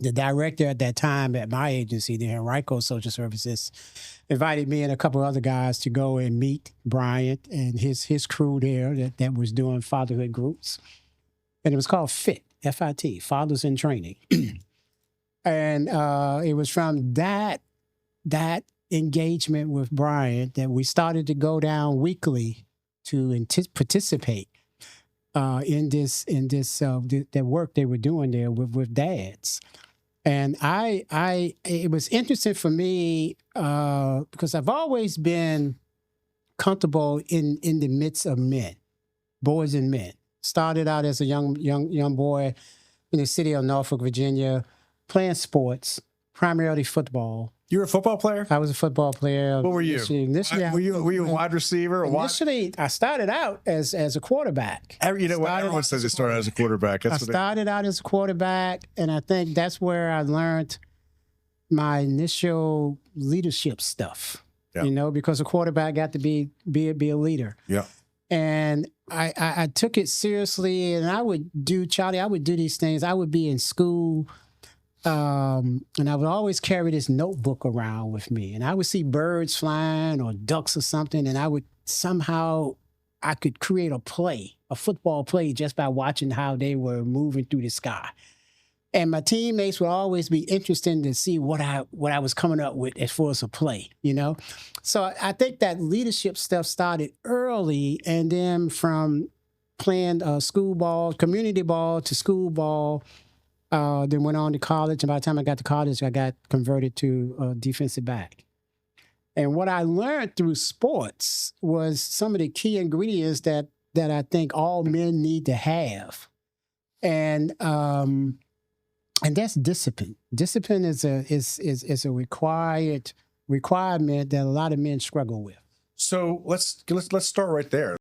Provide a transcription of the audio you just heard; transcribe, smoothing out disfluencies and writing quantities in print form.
the director at that time at my agency, the Henrico Social Services, invited me and a couple other guys to go and meet Bryant and his crew there that was doing fatherhood groups. And it was called FIT, F-I-T, Fathers in Training. And it was from that engagement with Bryant that we started to go down weekly to participate in this that work they were doing there with dads. And it was interesting for me because I've always been comfortable in the midst of men, boys and men. Started out as a young boy in the city of Norfolk, Virginia, playing sports, primarily football. You were a football player? I was a football player. What were you? Initially, were you a wide receiver? Or initially, I started out as a quarterback. Everyone says they started as a quarterback. I started out as a quarterback, and I think that's where I learned my initial leadership stuff. Yeah. Because a quarterback got to be a leader. Yeah. And I took it seriously, and I would do these things. I would be in school. And I would always carry this notebook around with me, and I would see birds flying or ducks or something, and I could create a football play just by watching how they were moving through the sky. And my teammates would always be interested to see what I was coming up with as far as a play, So I think that leadership stuff started early, and then from playing school ball, community ball to school ball. Then went on to college, and by the time I got to college, I got converted to defensive back. And what I learned through sports was some of the key ingredients that I think all men need to have, and that's discipline. Discipline is a requirement that a lot of men struggle with. So let's start right there.